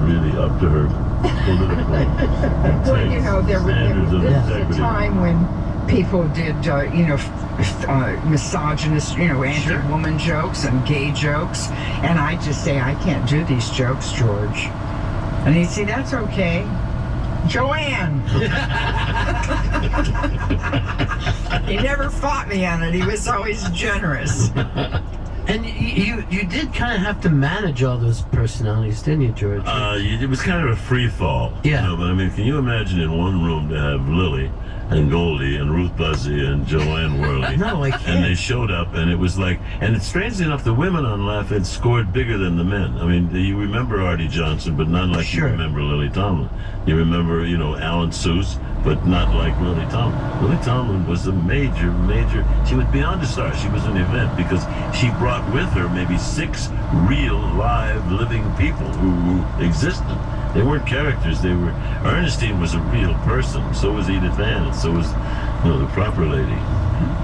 really up to her political Well, you know, there was a time when people did, misogynist, anti-woman jokes and gay jokes, and I just say, I can't do these jokes, George. And he'd say, that's okay. Joanne! He never fought me on it. He was always generous. And you did kind of have to manage all those personalities, didn't you, George? It was kind of a free fall. Yeah. But I mean, can you imagine in one room to have Lily and Goldie and Ruth Buzzy and Joanne Worley? No, I can't. And they showed up, and it was like, and it's strangely enough, the women on Laugh had scored bigger than the men. I mean, you remember Artie Johnson, but not like you remember Lily Tomlin. You remember, Alan Seuss, but not like Lily Tomlin. Lily Tomlin was a major, she was beyond a star. She was an event because she brought with her maybe 6 real, live, living people who existed. They weren't characters. They were. Ernestine was a real person. So was Edith Ann. And so was, the proper lady.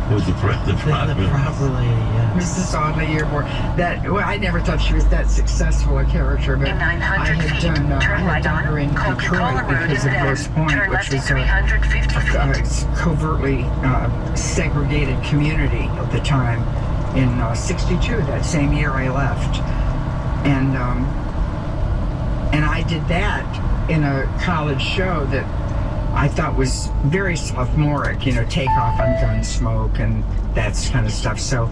It was the proper lady. Yeah. Mrs. Audley Yearborn. I never thought she was that successful a character, but I had done her in Detroit because of Grosse Pointe, which was a covertly segregated community at the time. In '62, that same year I left, and I did that in a college show that I thought was very sophomoric, take off on Gunsmoke and that kind of stuff. So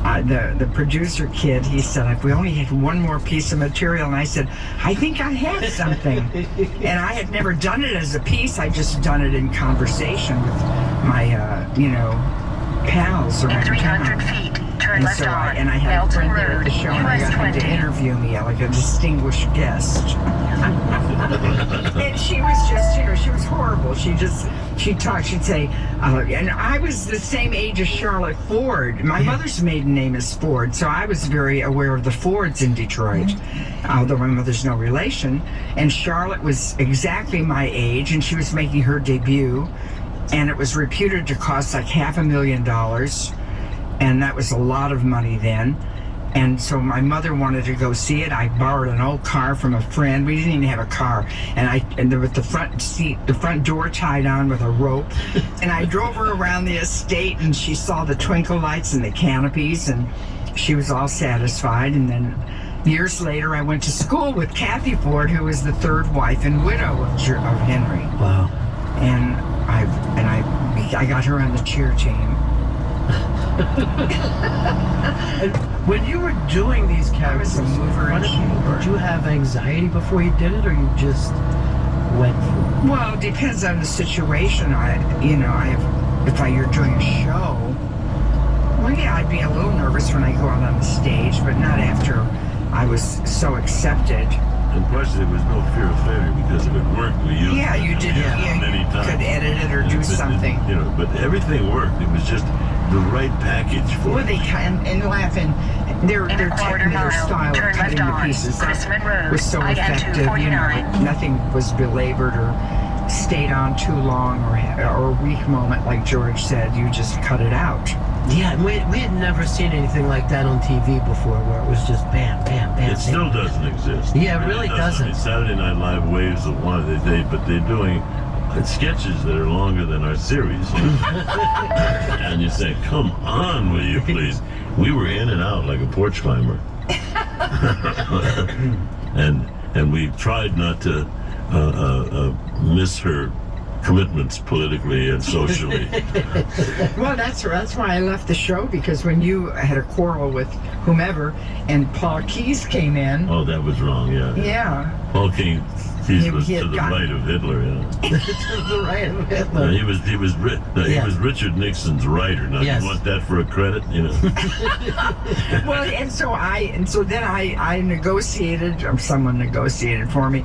the producer kid, he said, if we only had one more piece of material, and I said, I think I have something. And I had never done it as a piece, I just done it in conversation with my, pals around town. And so I had a friend there at the show, and I got him to interview me like a distinguished guest. And she was just, she was horrible. She'd talk, she'd say, and I was the same age as Charlotte Ford. My mother's maiden name is Ford, so I was very aware of the Fords in Detroit, although my mother's no relation. And Charlotte was exactly my age, and she was making her debut, and it was reputed to cost like $500,000. And that was a lot of money then. And so my mother wanted to go see it. I borrowed an old car from a friend. We didn't even have a car. And there was the front door tied on with a rope. And I drove her around the estate, and she saw the twinkle lights and the canopies, and she was all satisfied. And then years later, I went to school with Kathy Ford, who was the third wife and widow of Henry. Wow. And I got her on the cheer team. And when you were doing these characters, did you have anxiety before you did it, or you just went for it? Well, it depends on the situation. If you're doing a show, well, yeah, I'd be a little nervous when I go out on the stage, but not after I was so accepted. And plus, there was no fear of failure because if it worked, we used it. Yeah, you did. Many times. Could edit it or do something. But everything worked. It was just the right package for it. Well, they and laughing. Their style of cutting the pieces up was so effective. Nothing was belabored or stayed on too long or a weak moment, like George said. You just cut it out. Yeah, we had never seen anything like that on TV before, where it was just bam, bam, bam. It still doesn't exist. Yeah, it really doesn't. I mean, Saturday Night Live waves of one, but they're doing sketches that are longer than our series. And you say, come on, will you please? We were in and out like a porch climber. and we tried not to miss her commitments politically and socially. Well, that's why I left the show, because when you had a quarrel with whomever and Paul Keyes came in. Oh, that was wrong, yeah. Yeah. Paul Keyes was to the right of Hitler, yeah. To the right of Hitler. He was Richard Nixon's writer. Now, you want that for a credit, Well, and so then I negotiated, or someone negotiated for me,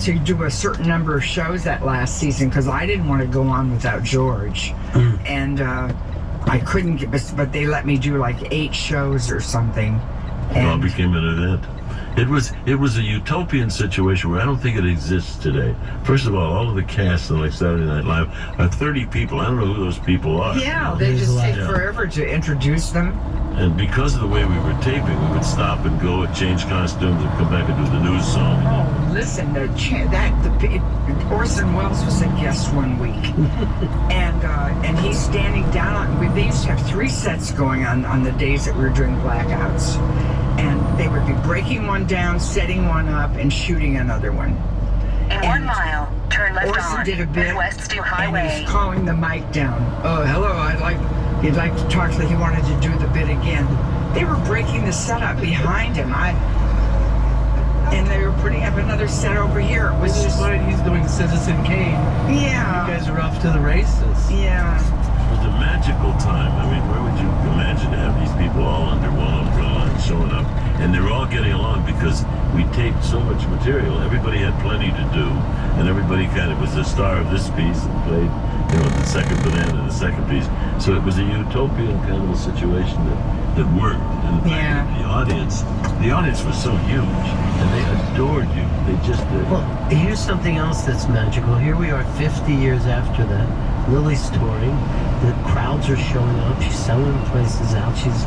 to do a certain number of shows that last season, because I didn't want to go on without George. And I couldn't, but they let me do like 8 shows or something. And it all became an event. It was a utopian situation where I don't think it exists today. First of all of the cast on like Saturday Night Live are 30 people. I don't know who those people are. Yeah, they just take forever to introduce them. And because of the way we were taping, we would stop and go and change costumes and come back and do the news song. Oh, listen, Orson Welles was a guest one week, and he's standing down. They used to have 3 sets going on the days that we were doing blackouts, and they would be breaking one down, setting one up, and shooting another one. In 1 mile, turn left Orson on did a bit, West Stu and Highway. he's calling the mic down. Oh, hello, he'd like to talk to. He wanted to do the bit again. They were breaking the setup behind him. And they were putting up another set over here. It was Which is just, why he's doing Citizen Kane. yeah, You guys are off to the races. yeah. It was a magical time. I mean, where would you imagine to have these people all under one umbrella and showing up? And they were all getting along because we taped so much material. Everybody had plenty to do, and everybody kind of was the star of this piece and played, the second banana in the second piece. So it was a utopian kind of a situation that worked. And the fact that the audience was so huge, and they adored you. They just did. Well, here's something else that's magical. Here we are 50 years after that. Lily's touring. The crowds are showing up. She's selling places out. She's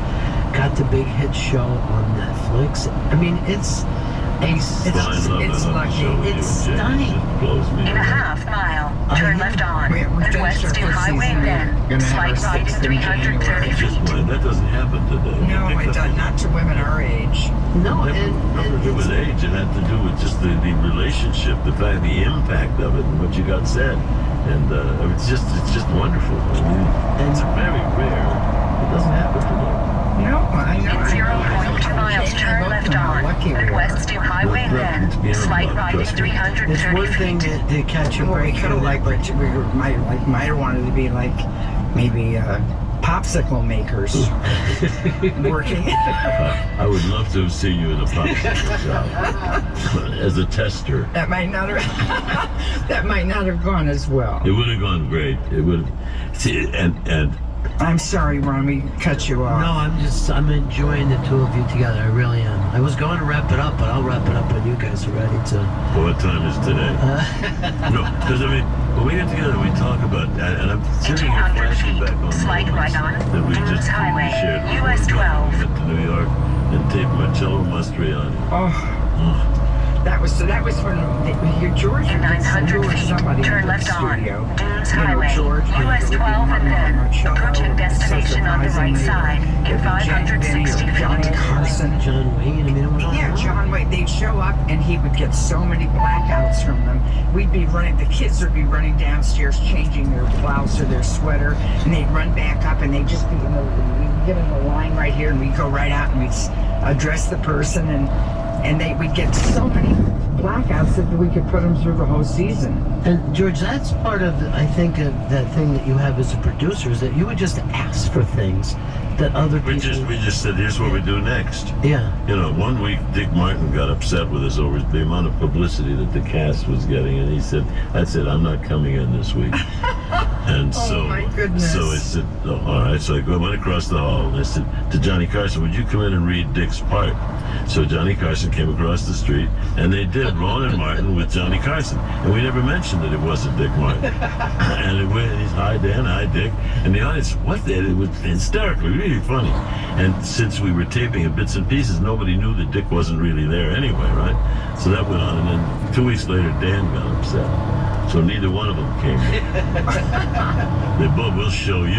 got the big hit show on Netflix. I mean, it's lucky. It's stunning. It blows me In a away. half mile, turn left on We finished West our Stu first Highway, season. then We're gonna have our slight right in 6th in 330 January. feet. That doesn't happen today. No, They it picked up does the- not to women our age. No, Nothing to do with age. It had to do with just the relationship, the fact, the impact of it, and what you got said. And it's just wonderful. I mean, it's very rare. It doesn't happen today. No, I know. In 0.2 miles, turn left on West Stu Highway, then slight right in it's 330 one thing feet. to catch a Well, we break. could have might have wanted to be like maybe popsicle makers working. I would love to have seen you in a popsicle shop as a tester. That might not have that might not have gone as well. It would have gone great. It would have. And I'm sorry, Ron, we cut you off. No, I'm enjoying the two of you together. I really am. I was going to wrap it up, but I'll wrap it up when you guys are ready to. well, what time is today? No, because I mean, when we get together, we talk about, and I'm sitting here 200 flashing feet, back on slight moments right on that we just Highway, shared. when we US were 12. driving to New York and taped Marcello Mastroianni. Oh, that was when George In 900 or feet, somebody turn in the left on studio. Dunes You know, Highway, George, US 12, and then approaching destination on the right side in 560 Johnny feet. Carson. John Wayne. I mean, it was all Yeah, John Wayne. They'd show up, and he would get so many blackouts from them. We'd be running. The kids would be running downstairs, changing their blouse or their sweater, and they'd run back up, and they'd just be we'd get in the line right here, and we'd go right out, and we'd address the person, and we'd get so many blackouts that we could put them through the whole season. And George, that's part of, I think, of that thing that you have as a producer is that you would just ask for things that other people. We just said, here's what we do next. Yeah. One week Dick Martin got upset with us over the amount of publicity that the cast was getting, and he said, "That's it, I'm not coming in this week." And so, my goodness. So I said, oh, all right. So I went across the hall and I said to Johnny Carson, "Would you come in and read Dick's part?" So Johnny Carson came across the street, and they did Roland Martin with Johnny Carson, and we never mentioned that it wasn't Dick Martin. And it went, he's hi Dan, hi Dick, and the audience, it was hysterically, really funny. And since we were taping in bits and pieces, nobody knew that Dick wasn't really there anyway, right? So that went on, and then 2 weeks later, Dan got upset. So neither one of them came. They both will show you.